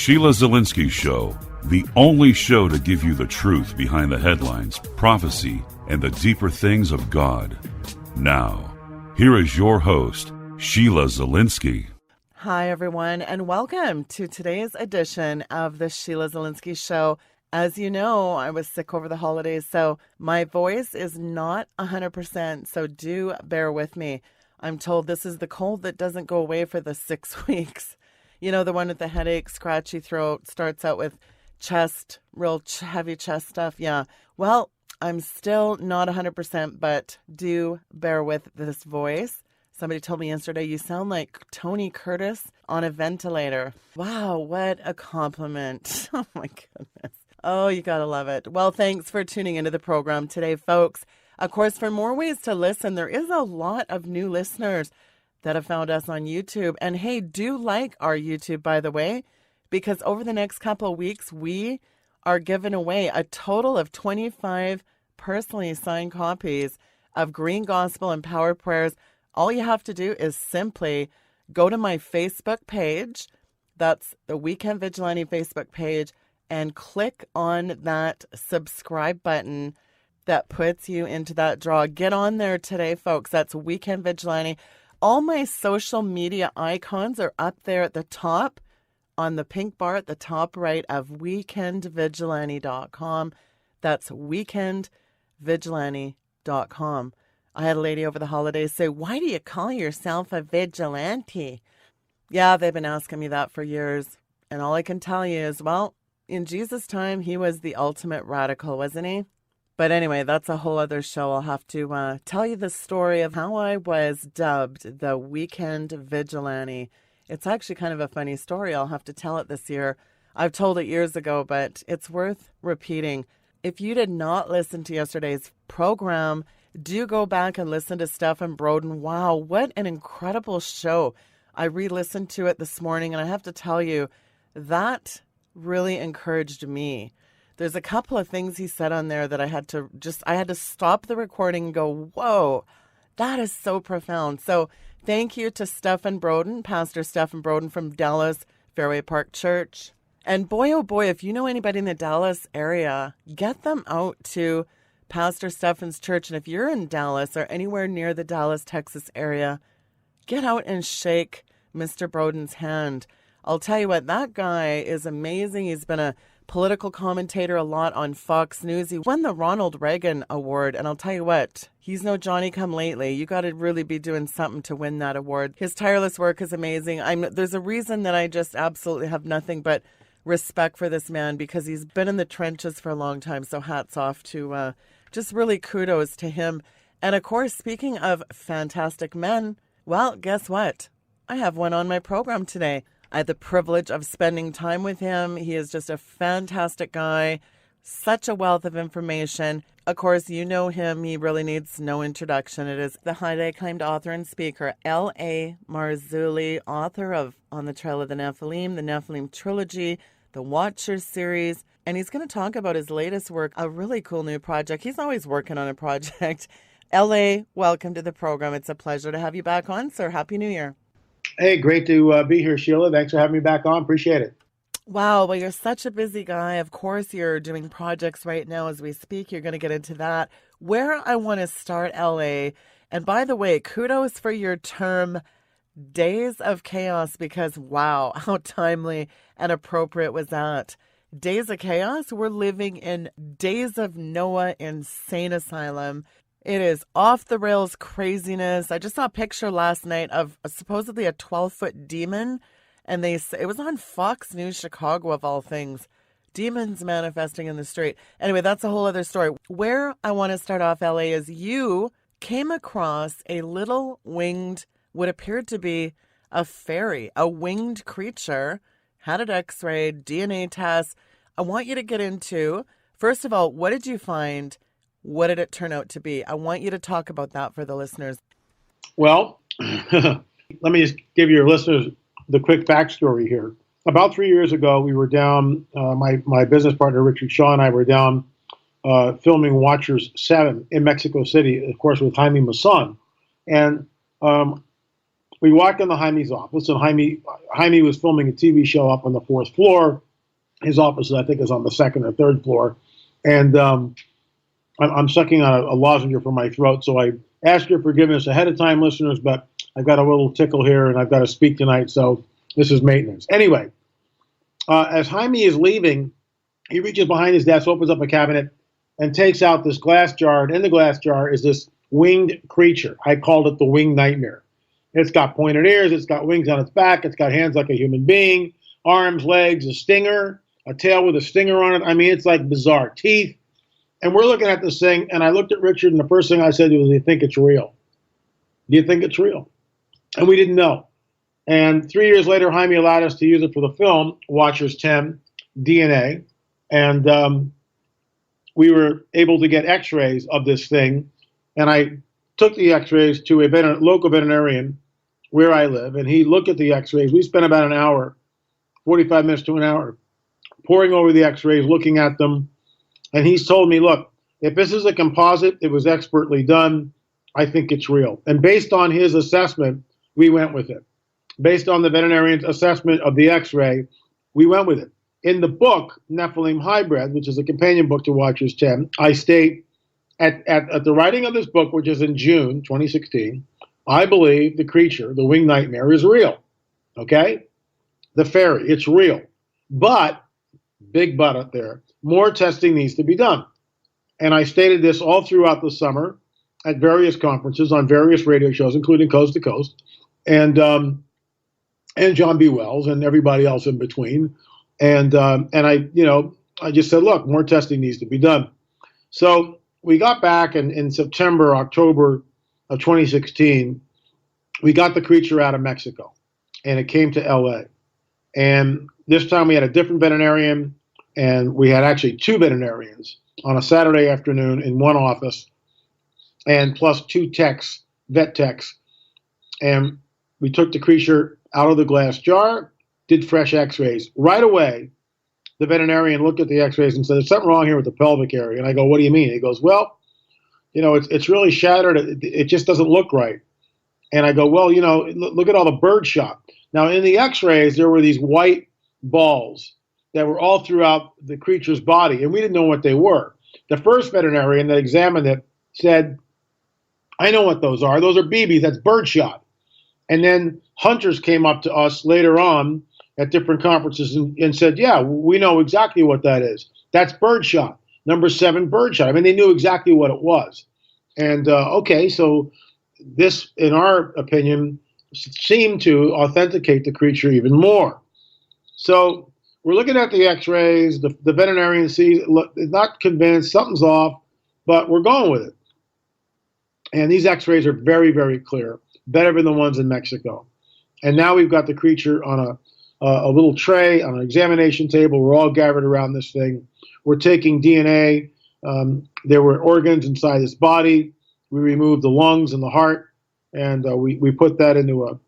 Sheila Zilinsky Show, the only show to give you the truth behind the headlines, prophecy, and the deeper things of God. Now, here is your host, Sheila Zilinsky. Hi, everyone, and welcome to today's edition of the Sheila Zilinsky Show. As you know, I was sick over the holidays, so my voice is not 100%, so do bear with me. I'm told this is the cold that doesn't go away for the 6 weeks. You know, the one with the headache, scratchy throat, starts out with chest, real heavy chest stuff. Yeah, well, I'm still not 100%, but do bear with this voice. Somebody told me yesterday, you sound like Tony Curtis on a ventilator. Wow, what a compliment. Oh, my goodness. Oh, you gotta love it. Well, thanks for tuning into the program today, folks. Of course, for more ways to listen, there is a lot of new listeners that have found us on YouTube. And hey, do like our YouTube, by the way, because over the next couple of weeks, we are giving away a total of 25 personally signed copies of Green Gospel and Power Prayers. All you have to do is simply go to my Facebook page. That's the Weekend Vigilante Facebook page, and click on that subscribe button that puts you into that draw. Get on there today, folks. That's Weekend Vigilante. All my social media icons are up there at the top on the pink bar at the top right of weekendvigilante.com. That's weekendvigilante.com. I had a lady over the holidays say, why do you call yourself a vigilante? Yeah, they've been asking me that for years. And all I can tell you is, well, in Jesus' time, he was the ultimate radical, wasn't he? But anyway, that's a whole other show. I'll have to tell you the story of how I was dubbed the Weekend Vigilante. It's actually kind of a funny story. I'll have to tell it this year. I've told it years ago, but it's worth repeating. If you did not listen to yesterday's program, do go back and listen to Stephen Broden. Wow, what an incredible show. I re-listened to it this morning, and I have to tell you, that really encouraged me. There's a couple of things he said on there that I had to stop the recording and go, whoa, that is so profound. So thank you to Stephen Broden, Pastor Stephen Broden from Dallas Fairway Park Church. And boy, oh boy, if you know anybody in the Dallas area, get them out to Pastor Stephen's church. And if you're in Dallas or anywhere near the Dallas, Texas area, get out and shake Mr. Broden's hand. I'll tell you what, that guy is amazing. He's been a political commentator a lot on Fox News. He won the Ronald Reagan Award, and I'll tell you what, he's no Johnny-come-lately. You got to really be doing something to win that award. His tireless work is amazing. There's a reason that I just absolutely have nothing but respect for this man, because he's been in the trenches for a long time, so hats off to just really kudos to him. And of course, speaking of fantastic men, well, guess what? I have one on my program today. I had the privilege of spending time with him. He is just a fantastic guy, such a wealth of information. Of course, you know him. He really needs no introduction. It is the highly acclaimed author and speaker, L.A. Marzulli, author of On the Trail of the Nephilim trilogy, the Watchers series. And he's going to talk about his latest work, a really cool new project. He's always working on a project. L.A., welcome to the program. It's a pleasure to have you back on, sir. Happy New Year. Hey, great to be here, Sheila. Thanks for having me back on. Appreciate it. Wow. Well, you're such a busy guy. Of course, you're doing projects right now as we speak. You're going to get into that. Where I want to start, L.A., and by the way, kudos for your term, Days of Chaos, because wow, how timely and appropriate was that. Days of Chaos, we're living in Days of Noah Insane Asylum. It is off-the-rails craziness. I just saw a picture last night of supposedly a 12-foot demon, and it was on Fox News Chicago, of all things. Demons manifesting in the street. Anyway, that's a whole other story. Where I want to start off, LA, is you came across a little winged, what appeared to be a fairy, a winged creature, had it x-rayed, DNA test. I want you to get into, first of all, what did you find? What did it turn out to be? I want you to talk about that for the listeners. Well, let me just give your listeners the quick backstory here. About 3 years ago, we were down, my business partner, Richard Shaw, and I were down filming Watchers 7 in Mexico City, of course, with Jaime Maussan. And we walked into Jaime's office, and Jaime was filming a TV show up on the 4th floor. His office, I think, is on the 2nd or 3rd floor. And I'm sucking on a lozenge from my throat, so I ask your forgiveness ahead of time, listeners, but I've got a little tickle here, and I've got to speak tonight, so this is maintenance. Anyway, as Jaime is leaving, he reaches behind his desk, opens up a cabinet, and takes out this glass jar, and in the glass jar is this winged creature. I called it the winged nightmare. It's got pointed ears, it's got wings on its back, it's got hands like a human being, arms, legs, a stinger, a tail with a stinger on it. I mean, it's like bizarre. Teeth. And we're looking at this thing, and I looked at Richard, and the first thing I said was, do you think it's real? Do you think it's real? And we didn't know. And 3 years later, Jaime allowed us to use it for the film, Watchers 10, DNA. And we were able to get x-rays of this thing. And I took the x-rays to a local veterinarian where I live, and he looked at the x-rays. We spent about an hour, 45 minutes to an hour, poring over the x-rays, looking at them. And he's told me, look, if this is a composite, it was expertly done, I think it's real. And based on his assessment, we went with it. Based on the veterinarian's assessment of the x-ray, we went with it. In the book, Nephilim Hybrid, which is a companion book to Watchers 10, I state, at the writing of this book, which is in June 2016, I believe the creature, the winged nightmare, is real. Okay? The fairy, it's real. But, big but up there, more testing needs to be done. And I stated this all throughout the summer at various conferences, on various radio shows, including Coast to Coast, and John B. Wells and everybody else in between. And I just said, look, more testing needs to be done. So we got back in September, October of 2016, we got the creature out of Mexico, and it came to LA. And this time we had a different veterinarian, and we had actually 2 veterinarians on a Saturday afternoon in one office, and plus 2 techs, vet techs. And we took the creature out of the glass jar, did fresh x-rays. Right away, the veterinarian looked at the x-rays and said, there's something wrong here with the pelvic area. And I go, what do you mean? He goes, well, it's really shattered. It just doesn't look right. And I go, well, look at all the bird shot. Now, in the x-rays, there were these white balls that were all throughout the creature's body, and we didn't know what they were. The first veterinarian that examined it said, I know what those are. Those are BBs. That's bird shot. And then hunters came up to us later on at different conferences and said, yeah, we know exactly what that is. That's bird shot. Number 7 bird shot. I mean, they knew exactly what it was. And, okay, so this, in our opinion, seemed to authenticate the creature even more. So we're looking at the x-rays. The veterinarian sees, is not convinced, something's off, but we're going with it. And these x-rays are very, very clear, better than the ones in Mexico. And now we've got the creature on a little tray, on an examination table. We're all gathered around this thing. We're taking DNA. There were organs inside his body. We removed the lungs and the heart, and we put that into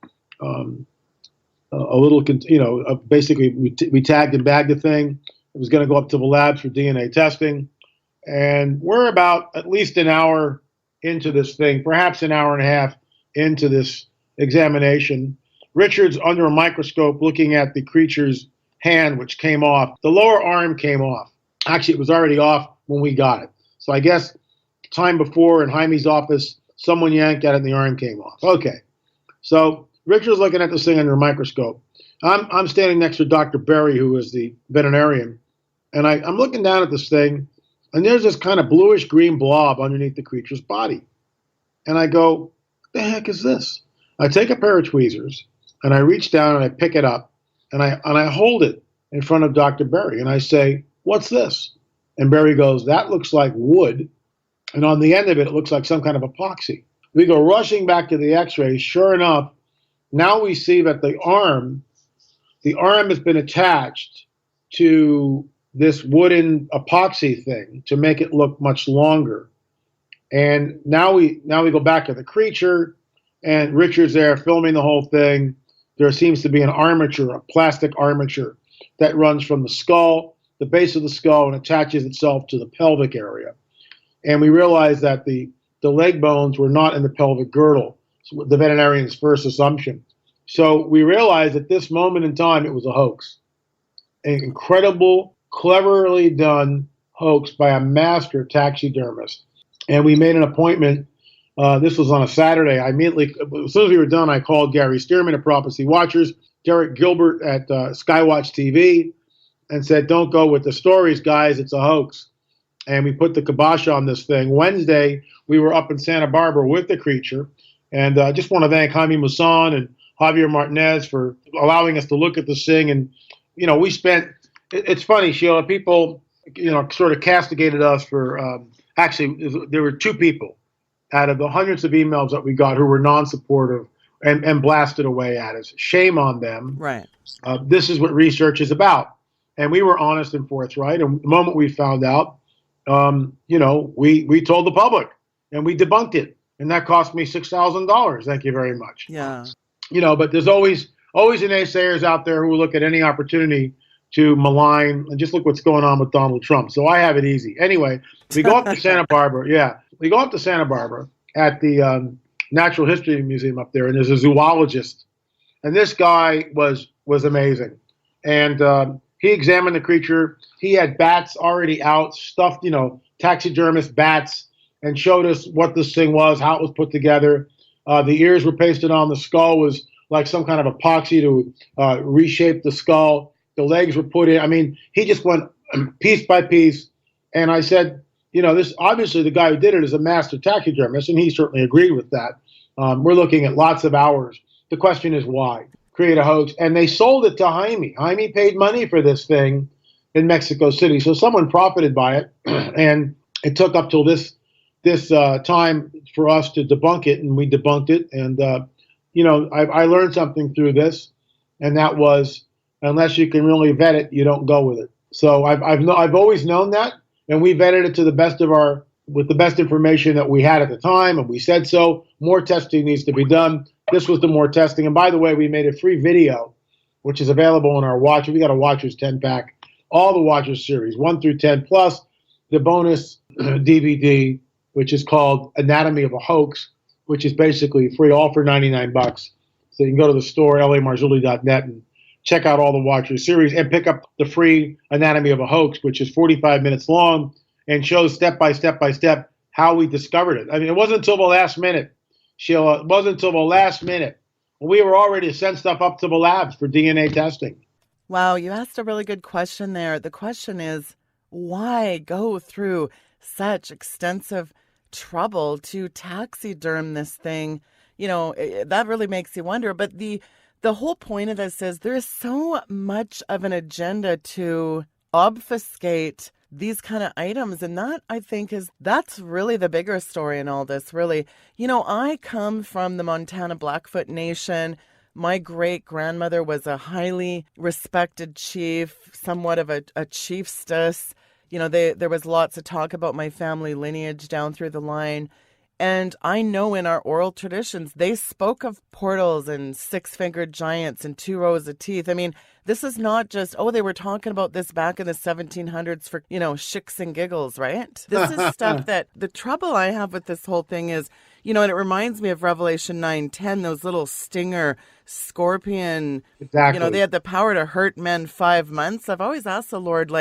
a little, basically we tagged and bagged the thing. It was going to go up to the labs for DNA testing. And we're about at least an hour into this thing, perhaps an hour and a half into this examination. Richard's under a microscope looking at the creature's hand, which came off. The lower arm came off. Actually, it was already off when we got it. So I guess time before in Jaime's office, someone yanked at it and the arm came off. Okay. So Richard's looking at this thing under a microscope. I'm standing next to Dr. Berry, who is the veterinarian, and I'm looking down at this thing, and there's this kind of bluish-green blob underneath the creature's body. And I go, what the heck is this? I take a pair of tweezers, and I reach down and I pick it up, and I hold it in front of Dr. Berry, and I say, what's this? And Berry goes, that looks like wood, and on the end of it, it looks like some kind of epoxy. We go rushing back to the x-ray. Sure enough, now we see that the arm has been attached to this wooden epoxy thing to make it look much longer. And now we go back to the creature, and Richard's there filming the whole thing. There seems to be an armature, a plastic armature, that runs from the skull, the base of the skull, and attaches itself to the pelvic area. And we realized that the leg bones were not in the pelvic girdle, so the veterinarian's first assumption. So we realized at this moment in time it was a hoax, an incredible, cleverly done hoax by a master taxidermist. And we made an appointment. This was on a Saturday. I immediately, as soon as we were done, I called Gary Stearman at Prophecy Watchers, Derek Gilbert at Skywatch TV, and said, "Don't go with the stories, guys. It's a hoax." And we put the kibosh on this thing. Wednesday, we were up in Santa Barbara with the creature. And I just want to thank Jaime Maussan and Javier Martinez for allowing us to look at this thing. And, we spent, it's funny, Sheila, people, sort of castigated us for, actually, there were two people out of the hundreds of emails that we got who were non-supportive and blasted away at us. Shame on them. Right. This is what research is about. And we were honest and forthright. And the moment we found out, we told the public and we debunked it. And that cost me $6,000. Thank you very much. Yeah. But there's always an naysayers out there who will look at any opportunity to malign, and just look what's going on with Donald Trump. So I have it easy. Anyway, we go up to Santa Barbara. Yeah. We go up to Santa Barbara at the Natural History Museum up there, and there's a zoologist. And this guy was amazing. And he examined the creature. He had bats already out, stuffed, taxidermist bats, and showed us what this thing was, how it was put together. The ears were pasted on. The skull was like some kind of epoxy to reshape the skull. The legs were put in. I mean, he just went piece by piece. And I said, this obviously the guy who did it is a master taxidermist, and he certainly agreed with that. We're looking at lots of hours. The question is why? Create a hoax. And they sold it to Jaime. Jaime paid money for this thing in Mexico City. So someone profited by it. And it took up till this time for us to debunk it, and we debunked it. And, I learned something through this, and that was, unless you can really vet it, you don't go with it. So I've always known that, and we vetted it to the best of with the best information that we had at the time, and we said so. More testing needs to be done. This was the more testing. And by the way, we made a free video, which is available on our Watcher. We got a Watchers 10-pack, all the Watchers series, 1 through 10, plus the bonus DVD, which is called Anatomy of a Hoax, which is basically free, all for $99. So you can go to the store, lamarzulli.net, and check out all the Watchers series and pick up the free Anatomy of a Hoax, which is 45 minutes long and shows step by step how we discovered it. I mean, it wasn't until the last minute, Sheila. It wasn't until the last minute. We were already to send stuff up to the labs for DNA testing. Wow, you asked a really good question there. The question is, why go through such extensive trouble to taxiderm this thing? That really makes you wonder. But the whole point of this is there is so much of an agenda to obfuscate these kind of items. And that, I think, that's really the bigger story in all this, really. I come from the Montana Blackfoot Nation. My great-grandmother was a highly respected chief, somewhat of a chiefstess. There was lots of talk about my family lineage down through the line. And I know in our oral traditions, they spoke of portals and six-fingered giants and 2 rows of teeth. I mean, this is not just, they were talking about this back in the 1700s for, shits and giggles, right? This is stuff that the trouble I have with this whole thing is, and it reminds me of Revelation 9:10, those little stinger scorpion. Exactly. They had the power to hurt men 5 months. I've always asked the Lord,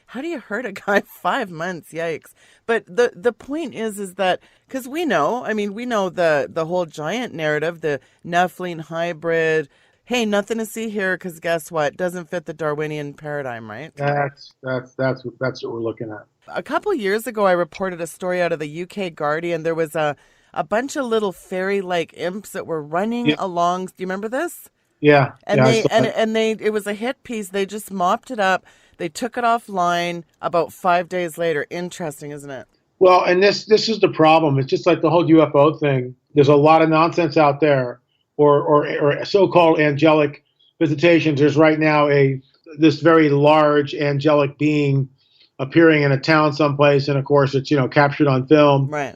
how do you hurt a guy 5 months? Yikes. But the point is that, because we know the whole giant narrative, the Nephilim hybrid. Hey, nothing to see here, because guess what? Doesn't fit the Darwinian paradigm, right? That's what we're looking at. A couple years ago, I reported a story out of the UK Guardian. There was a bunch of little fairy-like imps that were running along. Do you remember this? Yeah. And it was a hit piece. They just mopped it up. They took it offline about 5 days later. Interesting, isn't it? Well, and this is the problem. It's just like the whole UFO thing. There's a lot of nonsense out there, or so-called angelic visitations. There's right now this very large angelic being appearing in a town someplace, and of course it's captured on film. Right.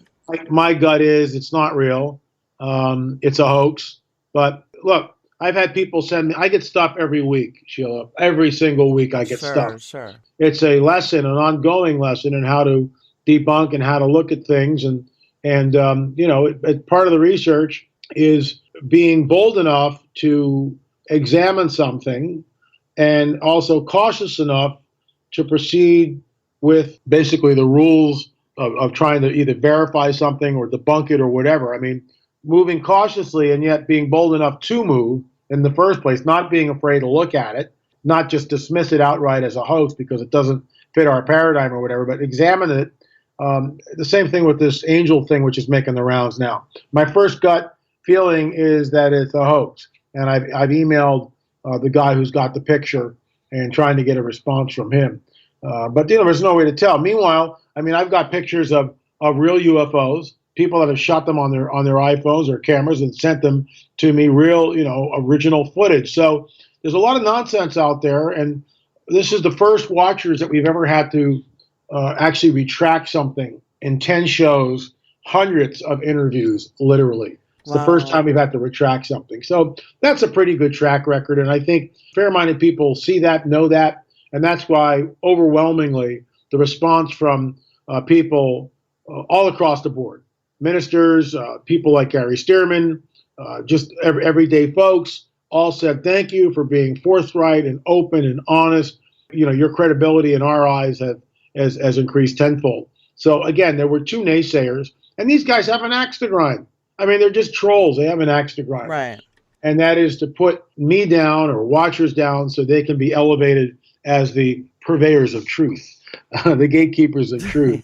My gut is it's not real. It's a hoax. But look, I've had people send me. I get stuff every week, Sheila. Every single week I get stuff. Sure. It's a lesson, an ongoing lesson in how to debunk and how to look at things, and part of the research is being bold enough to examine something and also cautious enough to proceed with basically the rules of trying to either verify something or debunk it or whatever. I mean, moving cautiously and yet being bold enough to move in the first place, not being afraid to look at it, not just dismiss it outright as a hoax because it doesn't fit our paradigm or whatever, but examine it. The same thing with this angel thing, which is making the rounds now. My first gut feeling is that it's a hoax, and I've emailed the guy who's got the picture and trying to get a response from him. But there's no way to tell. Meanwhile, I mean, I've got pictures of real UFOs, people that have shot them on their iPhones or cameras and sent them to me, real, original footage. So there's a lot of nonsense out there, and this is the first Watchers that we've ever had to actually retract something in 10 shows, hundreds of interviews, literally. It's the first time we've had to retract something. So that's a pretty good track record, and I think fair-minded people see that, know that, and that's why overwhelmingly the response from people all across the board, ministers, people like Gary Stearman, just everyday folks, all said thank you for being forthright and open and honest. Your credibility in our eyes has increased tenfold. So again, there were two naysayers, and these guys have an axe to grind. I mean, they're just trolls. They have an axe to grind. Right. And that is to put me down or Watchers down so they can be elevated as the purveyors of truth, the gatekeepers of truth.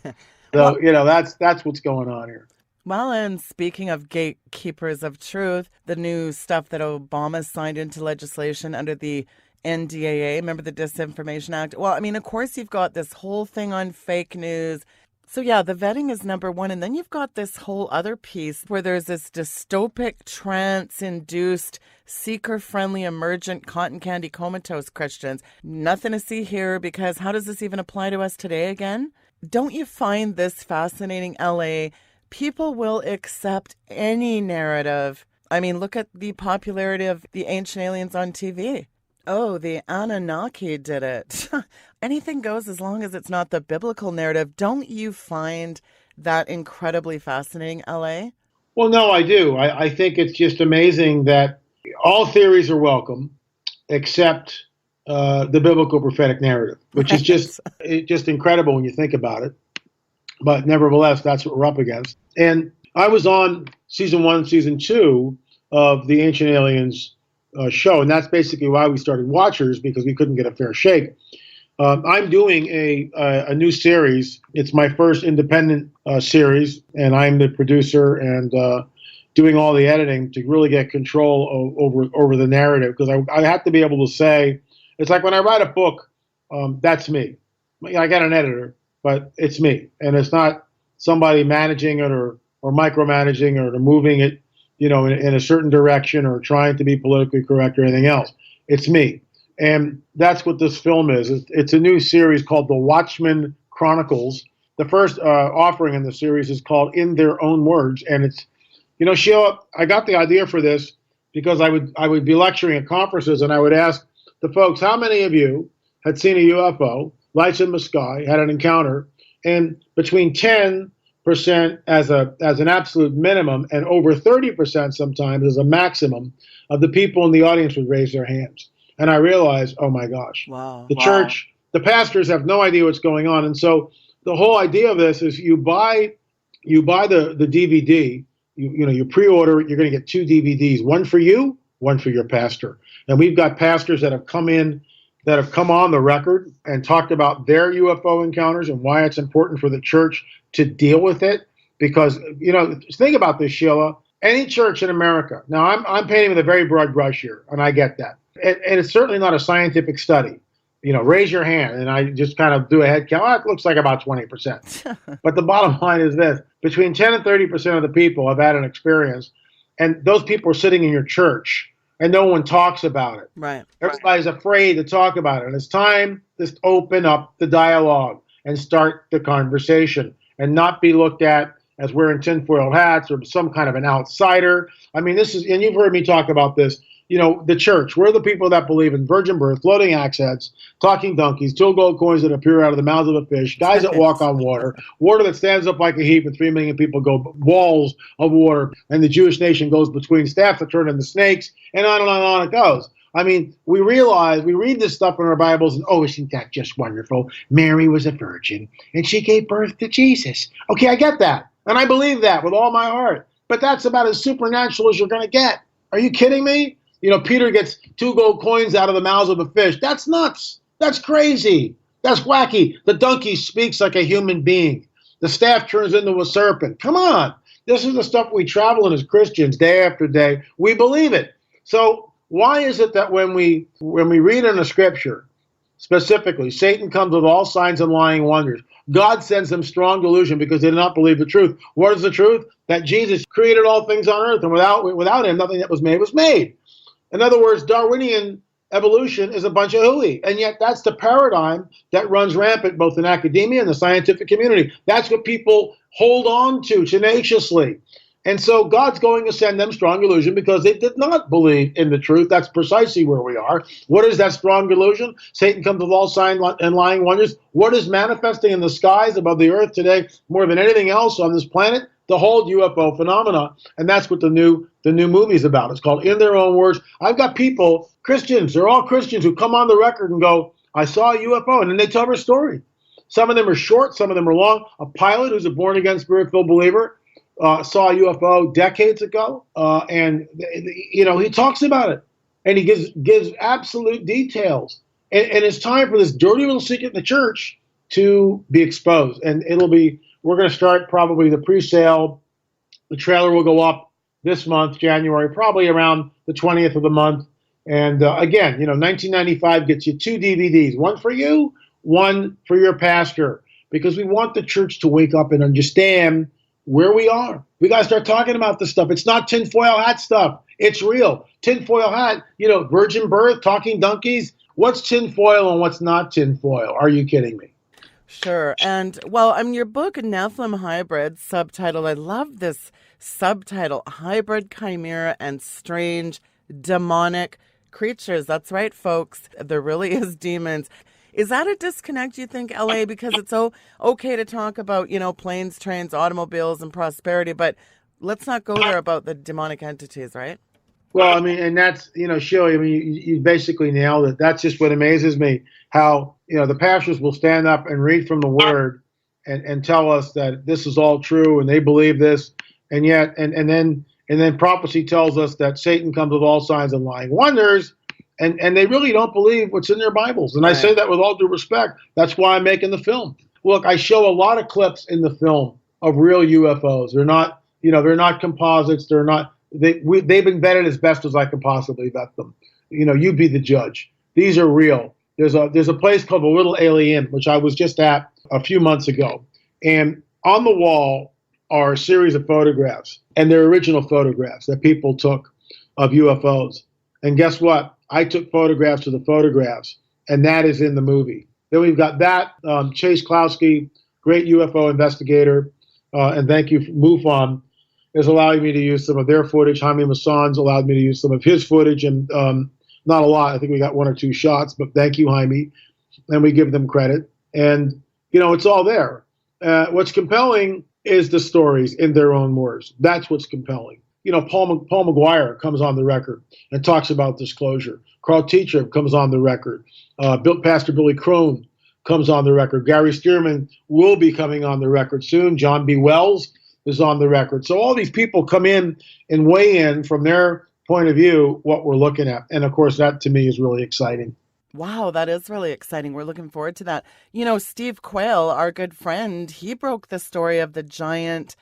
So, that's what's going on here. Well, and speaking of gatekeepers of truth, the new stuff that Obama signed into legislation under the NDAA, remember the Disinformation Act? Well, I mean, of course, you've got this whole thing on fake news. So, yeah, the vetting is number one. And then you've got this whole other piece where there's this dystopic, trance-induced, seeker-friendly, emergent, cotton candy comatose Christians. Nothing to see here, because how does this even apply to us today again? Don't you find this fascinating, LA? People will accept any narrative. I mean, look at the popularity of the ancient aliens on TV. Oh, the Anunnaki did it. Anything goes as long as it's not the biblical narrative. Don't you find that incredibly fascinating, LA? Well, no, I do. I think it's just amazing that all theories are welcome except the biblical prophetic narrative, which is just incredible when you think about it. But nevertheless, that's what we're up against. And I was on season 1, season 2 of the Ancient Aliens show, and that's basically why we started Watchers, because we couldn't get a fair shake. I'm doing a new series. It's my first independent series, and I'm the producer and doing all the editing to really get control over the narrative, because I have to be able to say, it's like when I write a book, that's me. I got an editor, but it's me, and it's not somebody managing it or micromanaging it or moving it, in a certain direction or trying to be politically correct or anything else. It's me. And that's what this film is. It's a new series called The Watchmen Chronicles. The first offering in the series is called In Their Own Words. And it's, Sheila, I got the idea for this because I would be lecturing at conferences, and I would ask the folks, how many of you had seen a UFO, lights in the sky, had an encounter, and between 10% as an absolute minimum and over 30% sometimes as a maximum of the people in the audience would raise their hands. And I realized, oh my gosh, the church, the pastors have no idea what's going on. And so the whole idea of this is you buy the DVD, you pre-order it, you're going to get 2 DVDs, one for you, one for your pastor. And we've got pastors that have come on the record and talked about their UFO encounters and why it's important for the church to deal with it. Because, think about this, Sheila, any church in America, now I'm painting with a very broad brush here, and I get that. And it's certainly not a scientific study. Raise your hand, and I just kind of do a head count. Oh, it looks like about 20%. But the bottom line is this. Between 10 and 30% of the people have had an experience, and those people are sitting in your church, and no one talks about it. Right. Everybody's afraid to talk about it. And it's time to open up the dialogue and start the conversation and not be looked at as wearing tinfoil hats or some kind of an outsider. I mean, and you've heard me talk about this. the church. We're the people that believe in virgin birth, floating axe heads, talking donkeys, 2 gold coins that appear out of the mouths of a fish, guys that walk on water, water that stands up like a heap and 3 million people go, walls of water, and the Jewish nation goes between staff that turn into snakes, and on and on and on it goes. I mean, we read this stuff in our Bibles, and isn't that just wonderful? Mary was a virgin, and she gave birth to Jesus. Okay, I get that, and I believe that with all my heart, but that's about as supernatural as you're going to get. Are you kidding me? Peter gets 2 gold coins out of the mouths of a fish. That's nuts. That's crazy. That's wacky. The donkey speaks like a human being. The staff turns into a serpent. Come on. This is the stuff we travel in as Christians day after day. We believe it. So why is it that when we read in the scripture, specifically, Satan comes with all signs and lying wonders, God sends them strong delusion because they did not believe the truth. What is the truth? That Jesus created all things on earth, and without him, nothing that was made was made. In other words, Darwinian evolution is a bunch of hooey, and yet that's the paradigm that runs rampant both in academia and the scientific community. That's what people hold on to tenaciously. And so God's going to send them strong delusion because they did not believe in the truth. That's precisely where we are. What is that strong delusion? Satan comes with all signs and lying wonders. What is manifesting in the skies above the earth today more than anything else on this planet? The whole UFO phenomena, and that's what the new movie is about. It's called In Their Own Words. I've got people, Christians, they're all Christians, who come on the record and go, I saw a UFO, and then they tell their story. Some of them are short, some of them are long. A pilot who's a born-again, spirit-filled believer saw a UFO decades ago, and he talks about it, and he gives absolute details. And it's time for this dirty little secret in the church to be exposed, and we're going to start probably the pre-sale. The trailer will go up this month, January, probably around the 20th of the month. And again, $19.95 gets you 2 DVDs, one for you, one for your pastor, because we want the church to wake up and understand where we are. We got to start talking about this stuff. It's not tinfoil hat stuff. It's real. Tinfoil hat, virgin birth, talking donkeys. What's tinfoil and what's not tinfoil? Are you kidding me? Sure. And, your book, Nephilim Hybrids, subtitle, I love this subtitle, Hybrid Chimera and Strange Demonic Creatures. That's right, folks. There really is demons. Is that a disconnect, you think, LA? Because it's so okay to talk about, planes, trains, automobiles, and prosperity, but let's not go there about the demonic entities, right? Well, and that's, Sheila, you basically nailed it. That's just what amazes me, how, the pastors will stand up and read from the word and tell us that this is all true and they believe this. And yet, and then prophecy tells us that Satan comes with all signs and lying wonders, and they really don't believe what's in their Bibles. And right. I say that with all due respect. That's why I'm making the film. Look, I show a lot of clips in the film of real UFOs. They're not, they're not composites. They're not. They've been vetted as best as I can possibly vet them. You be the judge. These are real. There's a place called the Little Alien, which I was just at a few months ago, and on the wall are a series of photographs, and they're original photographs that people took of UFOs. And guess what? I took photographs of the photographs, and that is in the movie. Then we've got that Chase Klowski, great UFO investigator, and thank you, MUFON, is allowing me to use some of their footage. Jaime Maussan's allowed me to use some of his footage, and not a lot. I think we got 1 or 2 shots, but thank you, Jaime, and we give them credit. And, it's all there. What's compelling is the stories in their own words. That's what's compelling. Paul McGuire comes on the record and talks about disclosure. Carl Teacher comes on the record. Pastor Billy Crone comes on the record. Gary Stearman will be coming on the record soon. John B. Wells is on the record. So all these people come in and weigh in from their point of view what we're looking at. And of course, that to me is really exciting. Wow, that is really exciting. We're looking forward to that. Steve Quayle, our good friend, he broke the story of the giant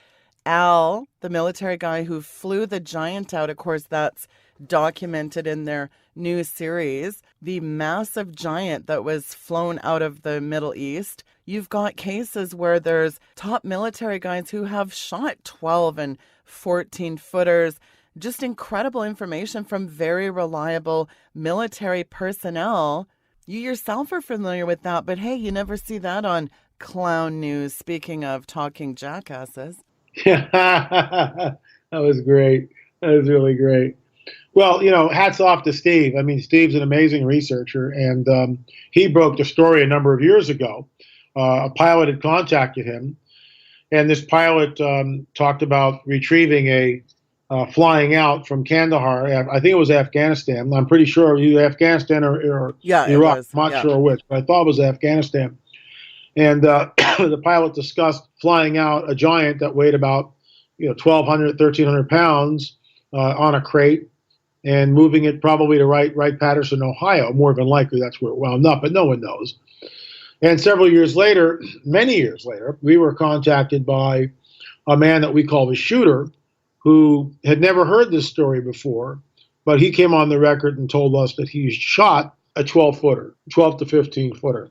Al, the military guy who flew the giant out. Of course, that's documented in their new series. The massive giant that was flown out of the Middle East. You've got cases where there's top military guys who have shot 12 and 14 footers. Just incredible information from very reliable military personnel. You yourself are familiar with that, but hey, you never see that on Clown News. Speaking of talking jackasses. Yeah, that was great. That was really great. Well, hats off to Steve. I mean, Steve's an amazing researcher, and he broke the story a number of years ago. A pilot had contacted him, and this pilot talked about retrieving flying out from Kandahar. I think it was Afghanistan. I'm pretty sure either Afghanistan or Yeah, it Iraq. was. I'm not Yeah. sure which, but I thought it was Afghanistan. And the pilot discussed flying out a giant that weighed about 1,200, 1,300 pounds on a crate, and moving it probably to Wright Patterson, Ohio. More than likely, that's where it wound up, but no one knows. And several years later, many years later, we were contacted by a man that we call the shooter, who had never heard this story before, but he came on the record and told us that he shot a 12-footer, 12 to 15-footer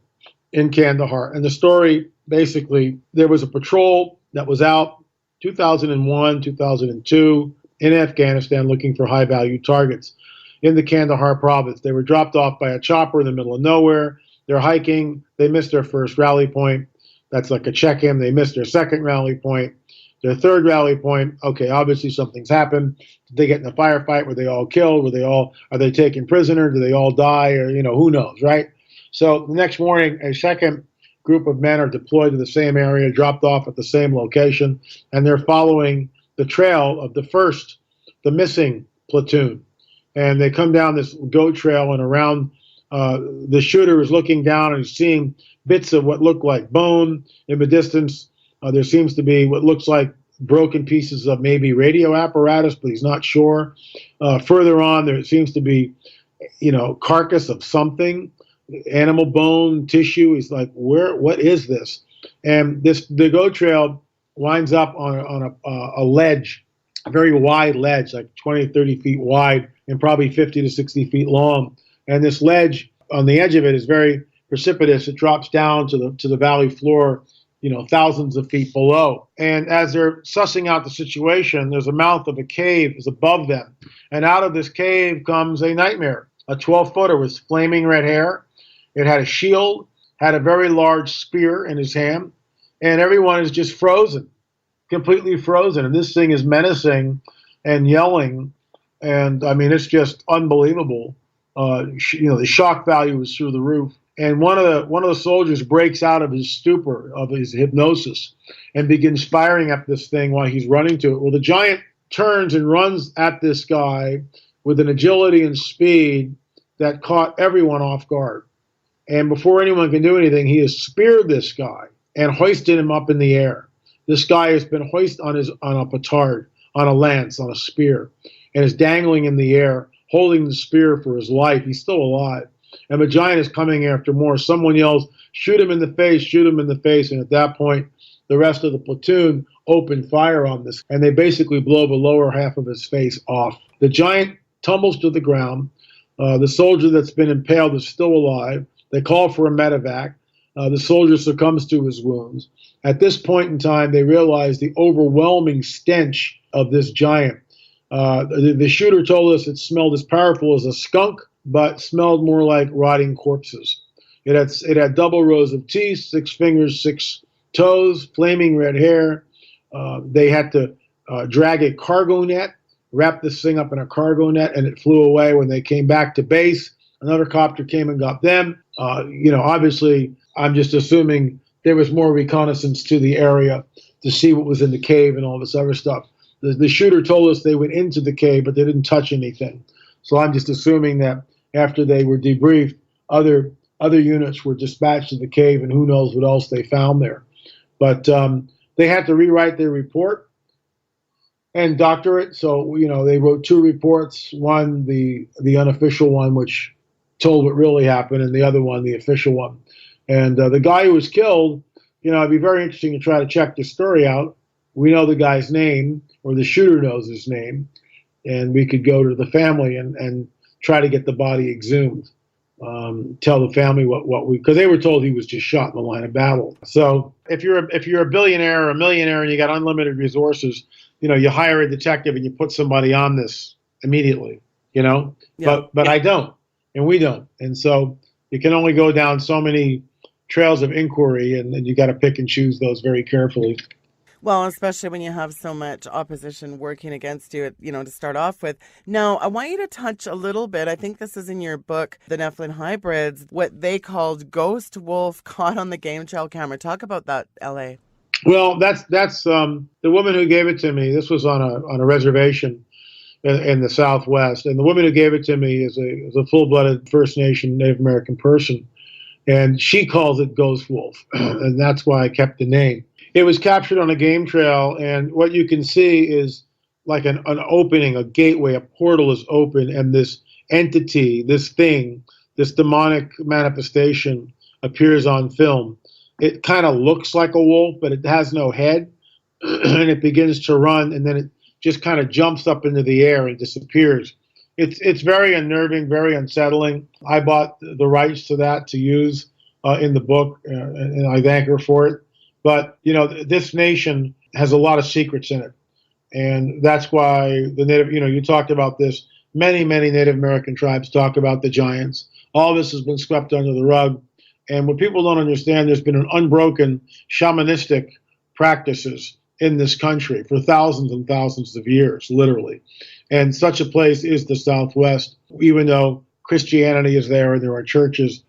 in Kandahar. And the story, basically, there was a patrol that was out 2001, 2002, in Afghanistan looking for high-value targets in the Kandahar province. They were dropped off by a chopper in the middle of nowhere. They're hiking. They missed their first rally point. That's like a check-in. They missed their second rally point. Their third rally point, okay, obviously something's happened. Did they get in a firefight? Were they all killed? Are they taken prisoner? Do they all die? Or, who knows, right? So the next morning, a second group of men are deployed to the same area, dropped off at the same location, and they're following the trail of the missing platoon. And they come down this goat trail, and around the shooter is looking down and he's seeing bits of what look like bone in the distance. There seems to be what looks like broken pieces of maybe radio apparatus, but he's not sure. Further on, there seems to be, carcass of something, animal bone, tissue. He's like, what is this? And the goat trail winds up on a ledge, a very wide ledge, like 20, 30 feet wide and probably 50 to 60 feet long. And this ledge on the edge of it is very precipitous. It drops down to the valley floor, thousands of feet below. And as they're sussing out the situation, there's a mouth of a cave is above them. And out of this cave comes a nightmare, a 12-footer with flaming red hair. It had a shield, had a very large spear in his hand, and everyone is just frozen, completely frozen. And this thing is menacing and yelling. And I mean, it's just unbelievable. The shock value was through the roof. And one of the soldiers breaks out of his stupor, of his hypnosis, and begins firing at this thing while he's running to it. Well, the giant turns and runs at this guy with an agility and speed that caught everyone off guard. And before anyone can do anything, he has speared this guy and hoisted him up in the air. This guy has been hoisted on a petard, on a lance, on a spear, and is dangling in the air, holding the spear for his life. He's still alive. And the giant is coming after more. Someone yells, shoot him in the face, shoot him in the face. And at that point, the rest of the platoon open fire on this. And they basically blow the lower half of his face off. The giant tumbles to the ground. The soldier that's been impaled is still alive. They call for a medevac. The soldier succumbs to his wounds. At this point in time, they realize the overwhelming stench of this giant. The shooter told us it smelled as powerful as a skunk, but smelled more like rotting corpses. It had double rows of teeth, 6 fingers, 6 toes, flaming red hair. They had to drag a cargo net, wrap this thing up in a cargo net, and it flew away. When they came back to base, another copter came and got them. Obviously, I'm just assuming there was more reconnaissance to the area to see what was in the cave and all this other stuff. The shooter told us they went into the cave, but they didn't touch anything. So I'm just assuming that after they were debriefed, other units were dispatched to the cave, and who knows what else they found there. But they had to rewrite their report and doctor it. So, they wrote 2 reports, one, the unofficial one, which told what really happened, and the other one, the official one. And the guy who was killed, it'd be very interesting to try to check the story out. We know the guy's name, or the shooter knows his name, and we could go to the family and try to get the body exhumed. Tell the family because they were told he was just shot in the line of battle. So if you're a billionaire or a millionaire and you got unlimited resources, you hire a detective and you put somebody on this immediately. Yeah. But I don't, and we don't, and so you can only go down so many trails of inquiry, and you got to pick and choose those very carefully. Well, especially when you have so much opposition working against you, to start off with. Now, I want you to touch a little bit. I think this is in your book, The Nephilim Hybrids, what they called Ghost Wolf Caught on the Game Trail Camera. Talk about that, L.A. Well, that's the woman who gave it to me. This was on a reservation in the Southwest, and the woman who gave it to me is a full-blooded First Nation Native American person, and she calls it Ghost Wolf, and that's why I kept the name. It was captured on a game trail, and what you can see is like an opening, a gateway, a portal is open, and this entity, this thing, this demonic manifestation appears on film. It kind of looks like a wolf, but it has no head, and it begins to run, and then it just kind of jumps up into the air and disappears. It's very unnerving, very unsettling. I bought the rights to that to use in the book, and I thank her for it. But, this nation has a lot of secrets in it. And that's why the Native, you talked about this. Many, many Native American tribes talk about the giants. All this has been swept under the rug. And what people don't understand, there's been an unbroken shamanistic practices in this country for thousands and thousands of years, literally. And such a place is the Southwest. Even though Christianity is there and there are churches,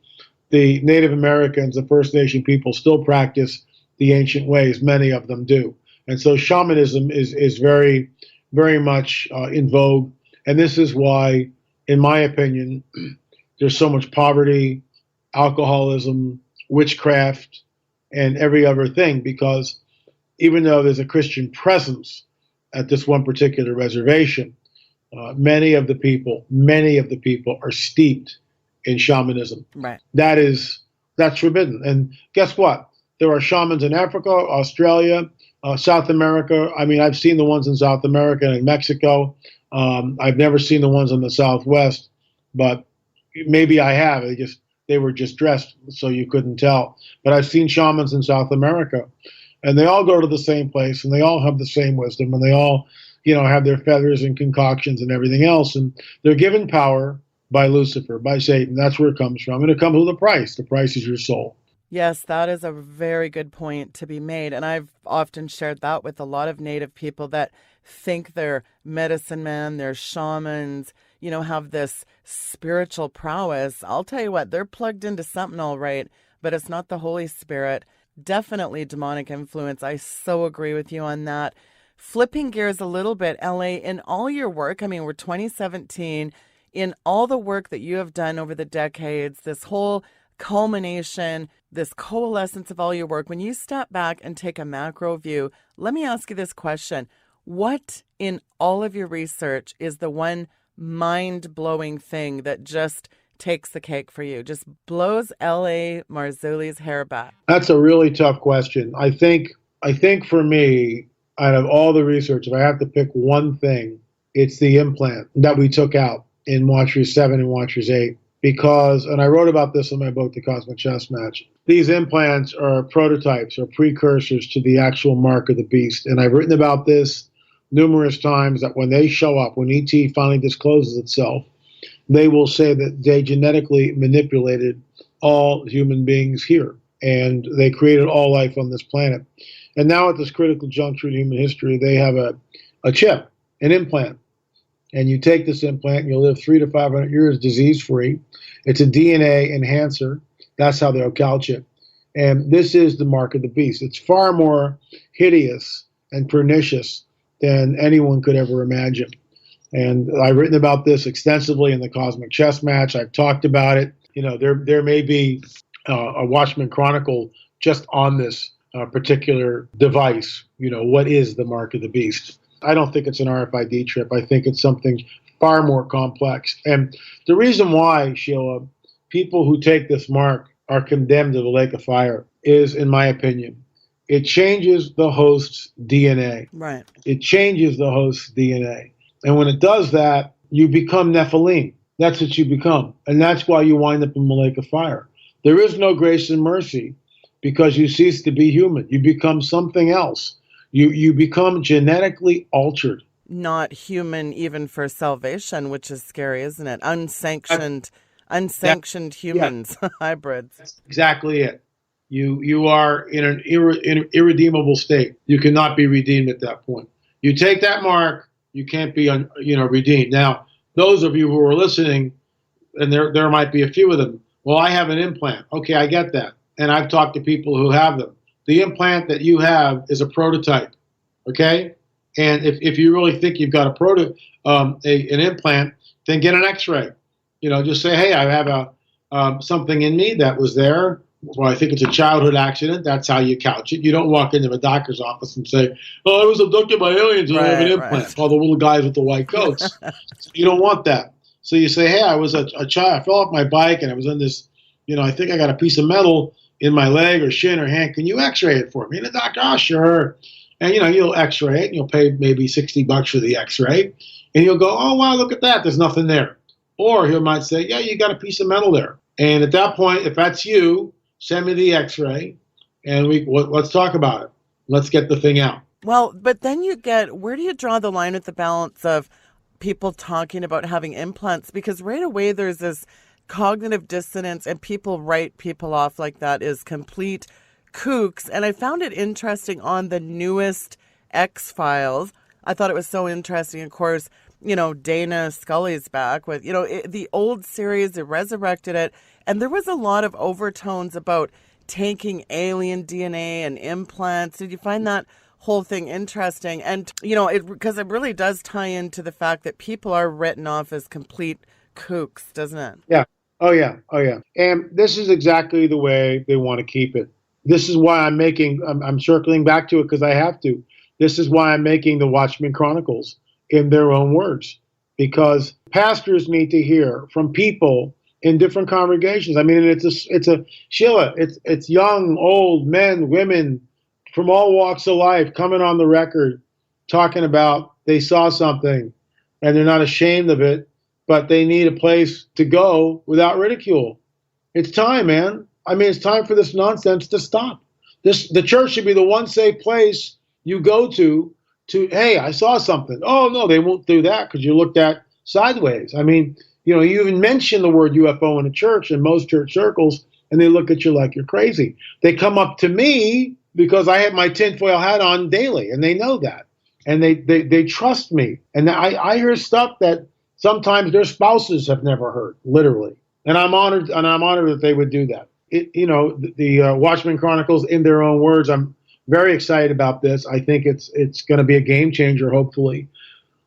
the Native Americans, the First Nation people, still practice the ancient ways. Many of them do. And so shamanism is very, very much in vogue. And this is why, in my opinion, there's so much poverty, alcoholism, witchcraft, and every other thing, because even though there's a Christian presence at this one particular reservation, many of the people are steeped in shamanism. Right. That's forbidden. And guess what? There are shamans in Africa, Australia, South America. I mean, I've seen the ones in South America and Mexico. I've never seen the ones in the Southwest, but maybe I have. They were just dressed so you couldn't tell. But I've seen shamans in South America, and they all go to the same place, and they all have the same wisdom, and they all, have their feathers and concoctions and everything else, and they're given power by Lucifer, by Satan. That's where it comes from, and it comes with a price. The price is your soul. Yes, that is a very good point to be made. And I've often shared that with a lot of Native people that think they're medicine men, they're shamans, have this spiritual prowess. I'll tell you what, they're plugged into something all right, but it's not the Holy Spirit. Definitely demonic influence. I so agree with you on that. Flipping gears a little bit, LA, in all your work, we're 2017, in all the work that you have done over the decades, this whole culmination, this coalescence of all your work, when you step back and take a macro view, let me ask you this question. What in all of your research is the one mind-blowing thing that just takes the cake for you, just blows L.A. Marzulli's hair back? That's a really tough question. I think for me, out of all the research, if I have to pick one thing, it's the implant that we took out in Watchers 7 and Watchers 8. Because, and I wrote about this in my book, The Cosmic Chess Match, these implants are prototypes or precursors to the actual mark of the beast. And I've written about this numerous times, that when they show up, when ET finally discloses itself, they will say that they genetically manipulated all human beings here. And they created all life on this planet. And now at this critical juncture in human history, they have a chip, an implant. And you take this implant and you'll live 300 to 500 years disease-free. It's a DNA enhancer. That's how they'll couch it. And this is the mark of the beast. It's far more hideous and pernicious than anyone could ever imagine. And I've written about this extensively in the Cosmic Chess Match. I've talked about it. There may be a Watchman Chronicle just on this particular device. What is the mark of the beast? I don't think it's an RFID chip. I think it's something far more complex. And the reason why, Sheila, people who take this mark are condemned to the lake of fire is, in my opinion, it changes the host's DNA. Right. It changes the host's DNA. And when it does that, you become Nephilim. That's what you become. And that's why you wind up in the lake of fire. There is no grace and mercy because you cease to be human. You become something else. You become genetically altered. Not human even for salvation, which is scary, isn't it? Unsanctioned humans, hybrids. That's exactly it. You are in an irredeemable state. You cannot be redeemed at that point. You take that mark, you can't be redeemed. Now, those of you who are listening, and there might be a few of them. Well, I have an implant. Okay, I get that, and I've talked to people who have them. The implant that you have is a prototype. Okay, and if you really think you've got an implant, then get an X-ray. Just say, hey, I have something in me that was there. Well, I think it's a childhood accident. That's how you couch it. You don't walk into a doctor's office and say, "Oh, I was abducted by aliens and I have an implant." All the little guys with the white coats. You don't want that. So you say, "Hey, I was a child. I fell off my bike and I was in this. I think I got a piece of metal in my leg or shin or hand. Can you X-ray it for me?" And the doctor, "Oh, sure." And you'll X-ray it and you'll pay maybe $60 for the X-ray, and you'll go, "Oh wow, look at that. There's nothing there." Or he might say, "Yeah, you got a piece of metal there." And at that point, if that's you, send me the X-ray, and let's talk about it. Let's get the thing out. Well, but then where do you draw the line with the balance of people talking about having implants? Because right away there's this cognitive dissonance, and people write people off like that is complete kooks. And I found it interesting on the newest X-Files. I thought it was so interesting. Of course, Dana Scully's back with, the old series, they resurrected it. And there was a lot of overtones about taking alien DNA and implants. Did you find that whole thing interesting? And, because it really does tie into the fact that people are written off as complete kooks, doesn't it? Yeah. Oh, yeah. And this is exactly the way they want to keep it. This is why I'm circling back to it because I have to. This is why I'm making the Watchmen Chronicles in their own words, because pastors need to hear from people in different congregations. I mean, it's a Sheila. It's young, old men, women from all walks of life coming on the record, talking about they saw something, and they're not ashamed of it, but they need a place to go without ridicule. It's time, man. I mean, it's time for this nonsense to stop. The church should be the one safe place you go to, hey, I saw something. Oh no, they won't do that because you looked at sideways. I mean, you even mention the word UFO in a church in most church circles, and they look at you like you're crazy. They come up to me because I have my tinfoil hat on daily, and they know that, and they trust me. And I hear stuff that sometimes their spouses have never heard, literally. And I'm honored that they would do that. The Watchmen Chronicles, in their own words, I'm very excited about this. I think it's going to be a game changer. Hopefully,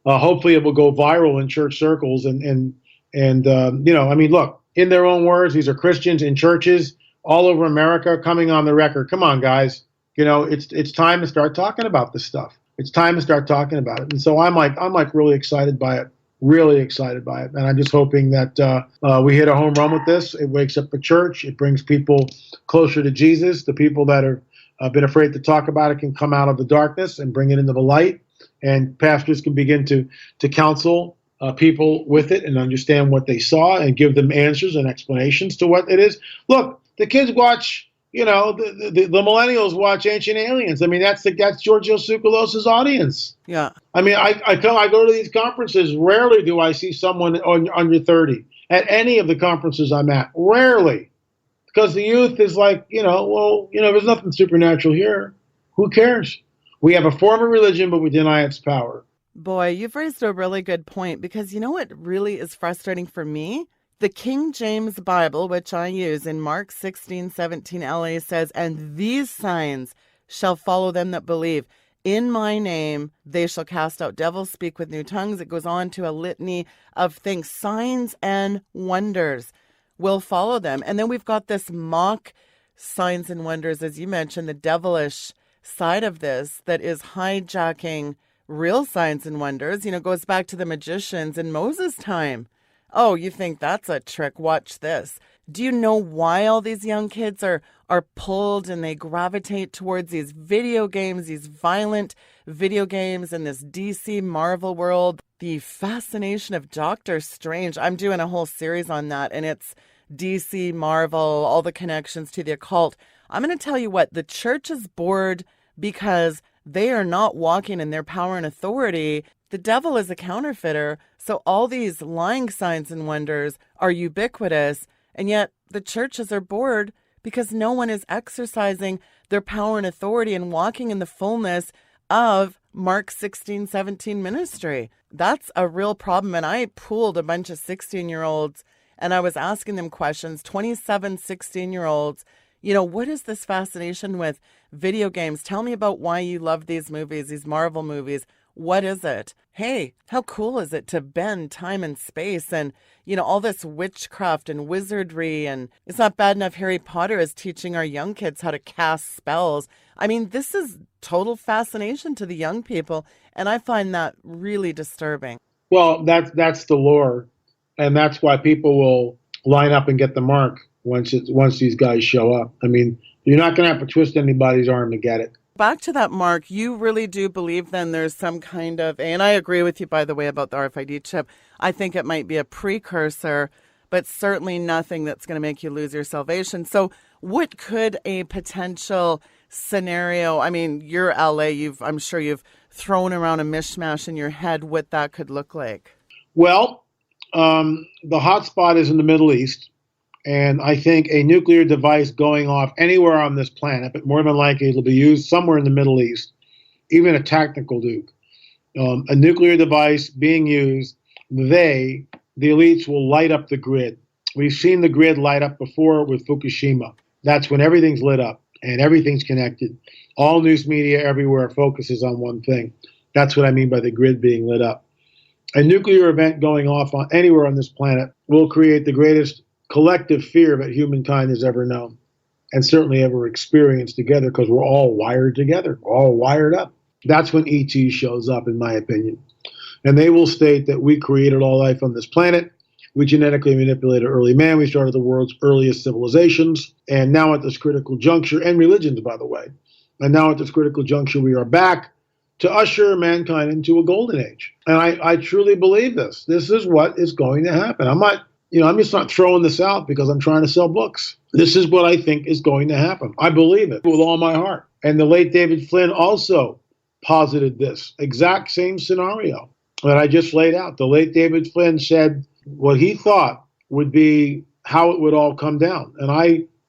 it will go viral in church circles. And I mean, look, in their own words, these are Christians in churches all over America coming on the record. Come on, guys. It's time to start talking about this stuff. It's time to start talking about it. And so I'm really excited by it. Really excited by it. And I'm just hoping that we hit a home run with this. It wakes up the church. It brings people closer to Jesus. The people that have been afraid to talk about it can come out of the darkness and bring it into the light. And pastors can begin to counsel people with it and understand what they saw and give them answers and explanations to what it is. Look, the kids watch, the millennials watch Ancient Aliens. I mean, that's Giorgio Tsoukalos' audience. Yeah. I mean, I go to these conferences. Rarely do I see someone under 30 at any of the conferences I'm at. Rarely. Because the youth is like, there's nothing supernatural here. Who cares? We have a form of religion, but we deny its power. Boy, you've raised a really good point, because you know what really is frustrating for me? The King James Bible, which I use in Mark 16:17 LA, says, "And these signs shall follow them that believe. In my name they shall cast out devils, speak with new tongues." It goes on to a litany of things. Signs and wonders will follow them. And then we've got this mock signs and wonders, as you mentioned, the devilish side of this that is hijacking real signs and wonders. Goes back to the magicians in Moses' time. Oh, you think that's a trick? Watch this. Do you know why all these young kids are pulled and they gravitate towards these video games, these violent video games in this DC Marvel world? The fascination of Doctor Strange. I'm doing a whole series on that, and it's DC, Marvel, all the connections to the occult. I'm going to tell you what, the church is bored because they are not walking in their power and authority. The devil is a counterfeiter, so all these lying signs and wonders are ubiquitous, and yet the churches are bored because no one is exercising their power and authority and walking in the fullness of Mark 16:17 ministry. That's a real problem. And I pooled a bunch of 16-year-olds and I was asking them questions, 27, 16-year-olds. What is this fascination with video games? Tell me about why you love these movies, these Marvel movies. What is it? Hey, how cool is it to bend time and space and, all this witchcraft and wizardry? And it's not bad enough Harry Potter is teaching our young kids how to cast spells. I mean, this is total fascination to the young people. And I find that really disturbing. Well, that's the lore. And that's why people will line up and get the mark once these guys show up. I mean, you're not going to have to twist anybody's arm to get it. Back to that, Mark, you really do believe then there's some kind of, and I agree with you, by the way, about the RFID chip. I think it might be a precursor, but certainly nothing that's going to make you lose your salvation. So what could a potential scenario, I mean, you're LA, I'm sure you've thrown around a mishmash in your head what that could look like. Well, the hot spot is in the Middle East. And I think a nuclear device going off anywhere on this planet, but more than likely it'll be used somewhere in the Middle East, even a tactical nuke. A nuclear device being used, the elites will light up the grid. We've seen the grid light up before with Fukushima. That's when everything's lit up and everything's connected. All news media everywhere focuses on one thing. That's what I mean by the grid being lit up. A nuclear event going off on anywhere on this planet will create the greatest collective fear that humankind has ever known and certainly ever experienced together, because we're all wired together, we're all wired up. That's when ET shows up, in my opinion. And they will state that we created all life on this planet. We genetically manipulated early man. We started the world's earliest civilizations. And now at this critical juncture, and religions, by the way, and now at this critical juncture, we are back to usher mankind into a golden age. And I truly believe this. This is what is going to happen. I'm just not throwing this out because I'm trying to sell books. This is what I think is going to happen. I believe it with all my heart. And the late David Flynn also posited this exact same scenario that I just laid out. The late David Flynn said what he thought would be how it would all come down. And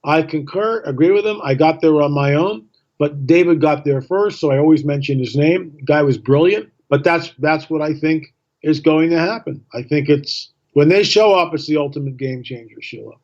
I concur, agree with him. I got there on my own, but David got there first, so I always mention his name. The guy was brilliant, but that's what I think is going to happen. I think when they show up, it's the ultimate game changer, Sheila.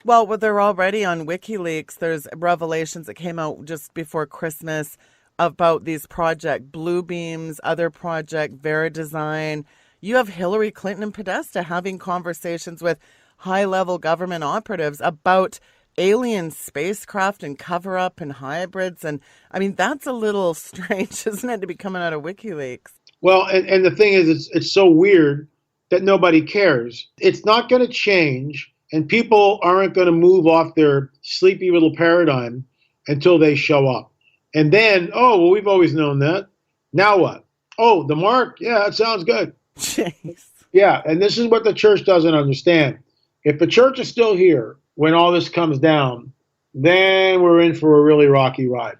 Well, they're already on WikiLeaks. There's revelations that came out just before Christmas about these Project Bluebeams, other Project Veridesign. You have Hillary Clinton and Podesta having conversations with high-level government operatives about alien spacecraft and cover-up and hybrids. And, I mean, that's a little strange, isn't it, to be coming out of WikiLeaks? Well, and the thing is, it's so weird that nobody cares. It's not going to change, and people aren't going to move off their sleepy little paradigm until they show up. And then, we've always known that. Now what? Oh, the mark? Yeah, that sounds good. Jeez. Yeah, and this is what the church doesn't understand. If the church is still here when all this comes down, then we're in for a really rocky ride,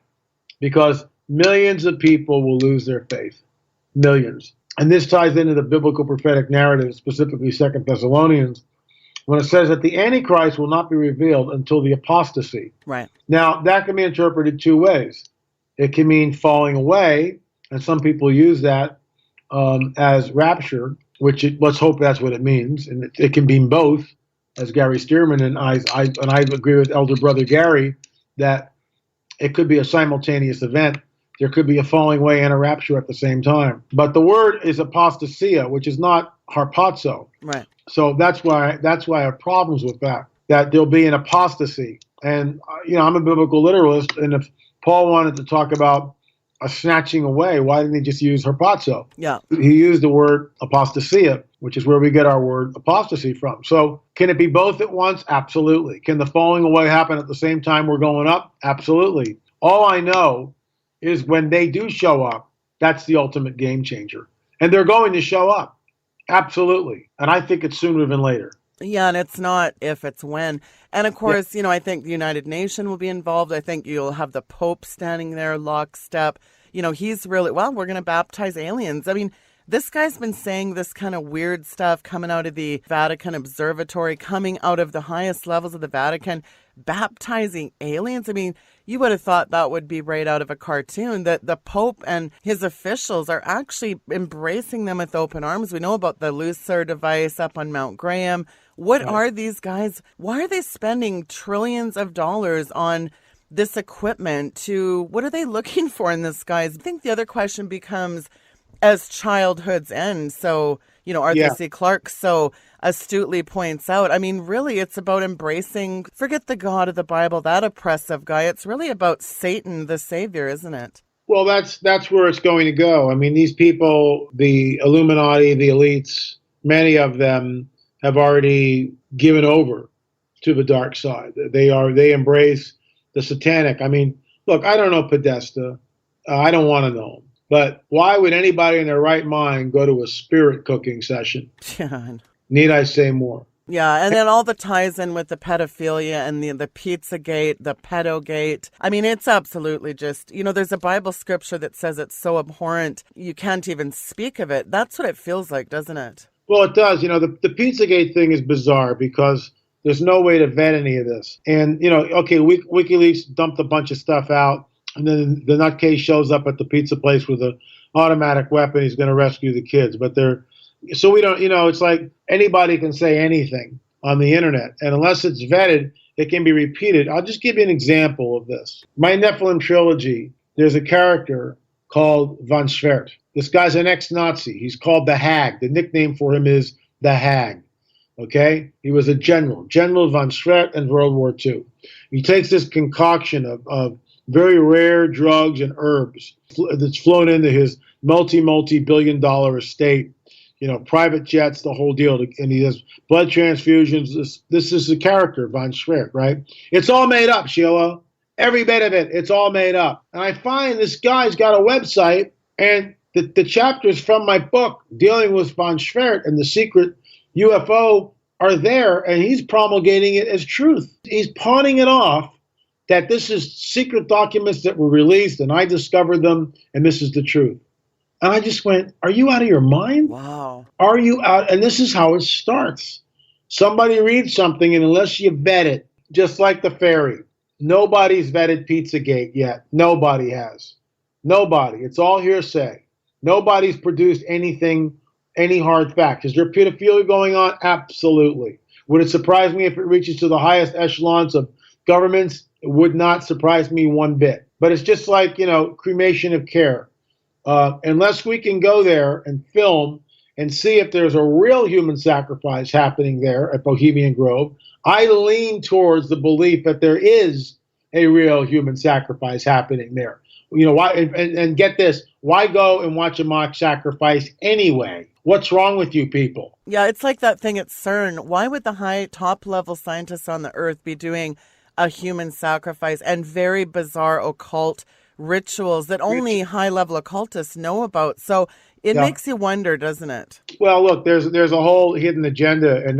because millions of people will lose their faith. Millions. And this ties into the biblical prophetic narrative, specifically 2 Thessalonians, when it says that the Antichrist will not be revealed until the apostasy. Right. Now, that can be interpreted two ways. It can mean falling away, and some people use that as rapture, let's hope that's what it means. And it can mean both, as Gary Stearman and I agree with Elder Brother Gary that it could be a simultaneous event. There could be a falling away and a rapture at the same time. But the word is apostasia, which is not harpazo. Right. So that's why I have problems with that there'll be an apostasy. And, I'm a biblical literalist, and if Paul wanted to talk about a snatching away, why didn't he just use harpazo? Yeah. He used the word apostasia, which is where we get our word apostasy from. So can it be both at once? Absolutely. Can the falling away happen at the same time we're going up? Absolutely. All I know is when they do show up, that's the ultimate game changer. And they're going to show up. Absolutely. And I think it's sooner than later. Yeah, and it's not if, it's when. And of course, I think the United Nations will be involved. I think you'll have the Pope standing there lockstep. He's really, we're going to baptize aliens. I mean, This guy's been saying this kind of weird stuff coming out of the Vatican Observatory, coming out of the highest levels of the Vatican, baptizing aliens. I mean, you would have thought that would be right out of a cartoon, that the Pope and his officials are actually embracing them with open arms. We know about the Lucifer device up on Mount Graham. What are these guys? Why are they spending trillions of dollars on this equipment what are they looking for in the skies? I think the other question becomes, as childhood's end. So, Arthur C. Clarke so astutely points out, I mean, really, it's about embracing, forget the God of the Bible, that oppressive guy. It's really about Satan, the savior, isn't it? Well, that's where it's going to go. I mean, these people, the Illuminati, the elites, many of them have already given over to the dark side. They embrace the satanic. I mean, look, I don't know Podesta. I don't want to know him. But why would anybody in their right mind go to a spirit cooking session? Yeah. Need I say more? Yeah, and then all the ties in with the pedophilia and the Pizzagate, the pedogate. I mean, it's absolutely just, there's a Bible scripture that says it's so abhorrent, you can't even speak of it. That's what it feels like, doesn't it? Well, it does. The Pizzagate thing is bizarre because there's no way to vet any of this. And, okay, WikiLeaks dumped a bunch of stuff out. And then the nutcase shows up at the pizza place with an automatic weapon. He's going to rescue the kids. But so we don't, it's like anybody can say anything on the internet. And unless it's vetted, it can be repeated. I'll just give you an example of this. My Nephilim trilogy, there's a character called Von Schwert. This guy's an ex-Nazi. He's called the Hag. The nickname for him is the Hag. Okay? He was a General Von Schwert in World War II. He takes this concoction of very rare drugs and herbs that's flown into his multi-billion-dollar estate, private jets, the whole deal. And he does blood transfusions. This is the character, Von Schwert, right? It's all made up, Sheila. Every bit of it, it's all made up. And I find this guy's got a website, and the chapters from my book dealing with Von Schwert and the secret UFO are there, and he's promulgating it as truth. He's pawning it off that this is secret documents that were released and I discovered them and this is the truth. And I just went, are you out of your mind? Wow. Are you out? And this is how it starts. Somebody reads something and unless you vet it, just like the ferry, nobody's vetted Pizzagate yet. Nobody has. Nobody. It's all hearsay. Nobody's produced anything, any hard facts. Is there pedophilia going on? Absolutely. Would it surprise me if it reaches to the highest echelons of governments? It would not surprise me one bit. But it's just like, cremation of care. Unless we can go there and film and see if there's a real human sacrifice happening there at Bohemian Grove, I lean towards the belief that there is a real human sacrifice happening there. Why? And get this, why go and watch a mock sacrifice anyway? What's wrong with you people? Yeah, it's like that thing at CERN. Why would the high top-level scientists on the Earth be doing a human sacrifice and very bizarre occult rituals that only high-level occultists know about? So it makes you wonder, doesn't it? Well, look, there's a whole hidden agenda, and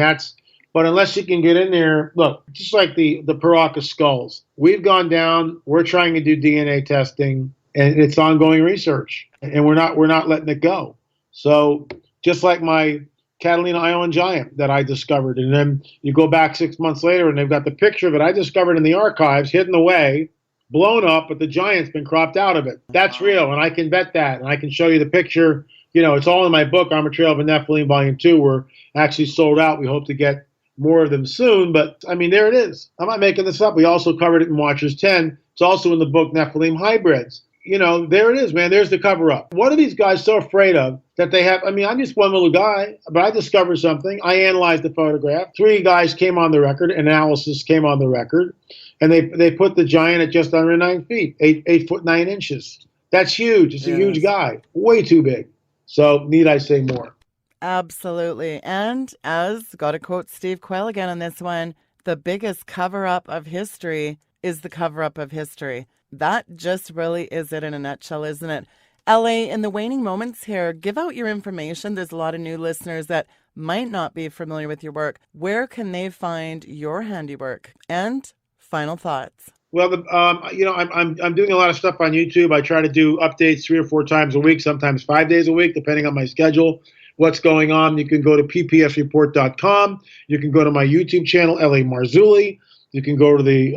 but unless you can get in there, look, just like the Paracas skulls, we've gone down, we're trying to do DNA testing, and it's ongoing research, and we're not letting it go. So just like my Catalina Island giant that I discovered. And then you go back 6 months later and they've got the picture of it I discovered in the archives, hidden away, blown up, but the giant's been cropped out of it. That's real, and I can bet that. And I can show you the picture. It's all in my book, Armored Trail of a Nephilim, Volume 2. We're actually sold out. We hope to get more of them soon. But, I mean, there it is. I'm not making this up. We also covered it in Watchers 10. It's also in the book Nephilim Hybrids. There it is, man. There's the cover-up. What are these guys so afraid of that they have? I mean, I'm just one little guy, but I discovered something. I analyzed the photograph. 3 guys came on the record. Analysis came on the record. And they put the giant at just under 9 feet, 8 foot 9 inches. That's huge. It's a huge guy. Way too big. So need I say more? Absolutely. And got to quote Steve Quayle again on this one, the biggest cover-up of history is the cover-up of history. That just really is it in a nutshell, isn't it? LA, in the waning moments here, give out your information. There's a lot of new listeners that might not be familiar with your work. Where can they find your handiwork? And final thoughts. Well, I'm doing a lot of stuff on YouTube. I try to do updates 3 or 4 times a week, sometimes 5 days a week, depending on my schedule. What's going on? You can go to ppsreport.com. You can go to my YouTube channel, LA Marzulli. You can go to the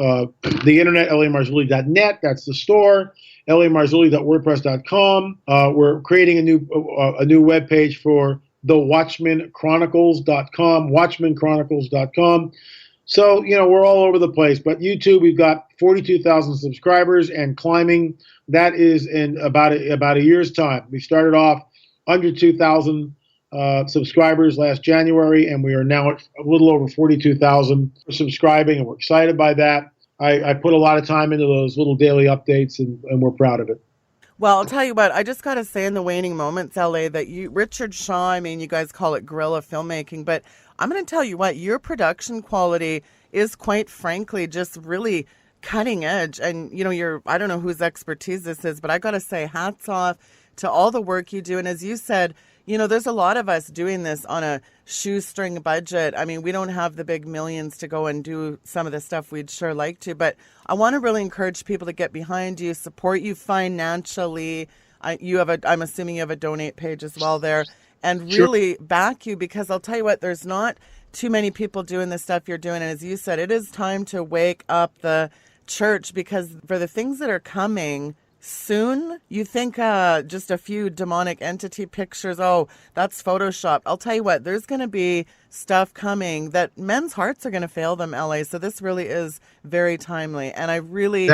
internet, lamarzulli.net. That's the store. lamarzulli.wordpress.com. We're creating a new web page for thewatchmanchronicles.com, watchmanchronicles.com. So, we're all over the place. But YouTube, we've got 42,000 subscribers and climbing. That is in about a year's time. We started off under 2,000 subscribers last January, and we are now at a little over 42,000 subscribing, and we're excited by that. I put a lot of time into those little daily updates, and we're proud of it. Well, I'll tell you what, I just got to say in the waning moments, LA, that Richard Shaw, I mean, you guys call it guerrilla filmmaking, but I'm going to tell you what, your production quality is quite frankly just really cutting edge. And, I don't know whose expertise this is, but I got to say hats off to all the work you do. And as you said, there's a lot of us doing this on a shoestring budget. I mean, we don't have the big millions to go and do some of the stuff we'd sure like to, but I want to really encourage people to get behind you, support you financially. I'm assuming you have a donate page as well there, and really back you, because I'll tell you what, there's not too many people doing the stuff you're doing. And as you said, it is time to wake up the church, because for the things that are coming soon, you think just a few demonic entity pictures, oh, that's Photoshop. I'll tell you what, there's going to be stuff coming that men's hearts are going to fail them, LA. So this really is very timely. And I really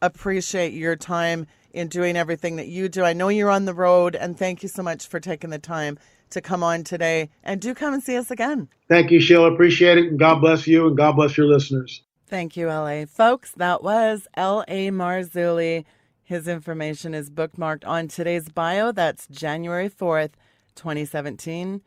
appreciate your time in doing everything that you do. I know you're on the road, and thank you so much for taking the time to come on today. And do come and see us again. Thank you, Sheila. Appreciate it. And God bless you, and God bless your listeners. Thank you, LA. Folks, that was L.A. Marzulli. His information is bookmarked on today's bio. That's January 4th, 2017.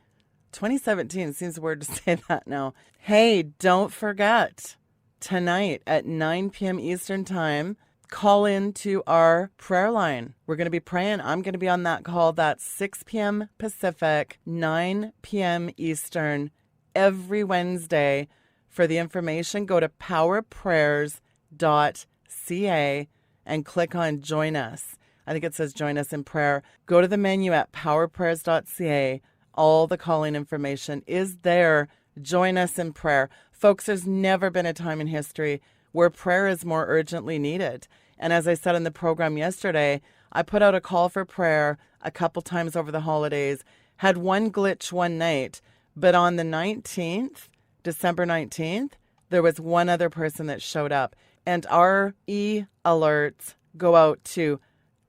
2017 seems weird to say that now. Hey, don't forget, tonight at 9 p.m. Eastern Time, call in to our prayer line. We're going to be praying. I'm going to be on that call. That's 6 p.m. Pacific, 9 p.m. Eastern, every Wednesday. For the information, go to powerprayers.ca and click on Join Us. I think it says Join Us in Prayer. Go to the menu at powerprayers.ca. All the calling information is there. Join us in prayer. Folks, there's never been a time in history where prayer is more urgently needed. And as I said in the program yesterday, I put out a call for prayer a couple times over the holidays, had one glitch one night, but on the 19th, December 19th, there was one other person that showed up. And our e-alerts go out to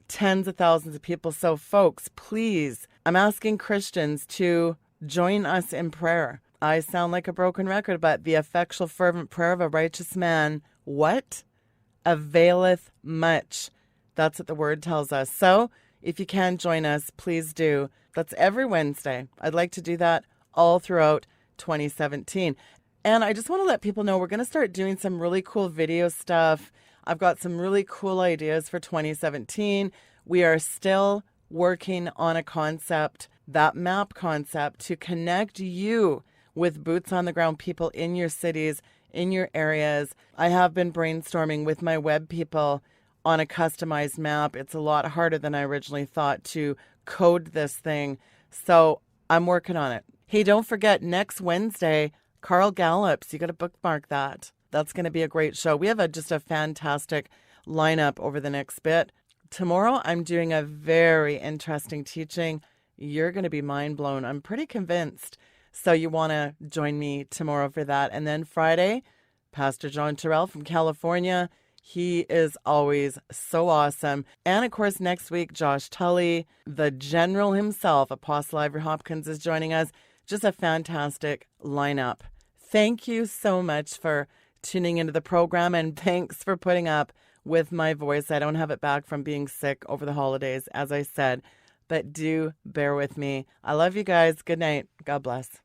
tens of thousands of people. So folks, please, I'm asking Christians to join us in prayer. I sound like a broken record, but the effectual fervent prayer of a righteous man, what? Availeth much. That's what the word tells us. So if you can join us, please do. That's every Wednesday. I'd like to do that all throughout 2017. And I just want to let people know we're going to start doing some really cool video stuff. I've got some really cool ideas for 2017. We are still working on a concept, that map concept, to connect you with boots on the ground people in your cities, in your areas. I have been brainstorming with my web people on a customized map. It's a lot harder than I originally thought to code this thing. So I'm working on it. Hey, don't forget, next Wednesday, Carl Gallups, you got to bookmark that. That's going to be a great show. We have just a fantastic lineup over the next bit. Tomorrow, I'm doing a very interesting teaching. You're going to be mind blown. I'm pretty convinced. So you want to join me tomorrow for that. And then Friday, Pastor John Terrell from California. He is always so awesome. And of course, next week, Josh Tully, the general himself, Apostle Ivory Hopkins, is joining us. Just a fantastic lineup. Thank you so much for tuning into the program, and thanks for putting up with my voice. I don't have it back from being sick over the holidays, as I said, but do bear with me. I love you guys. Good night. God bless.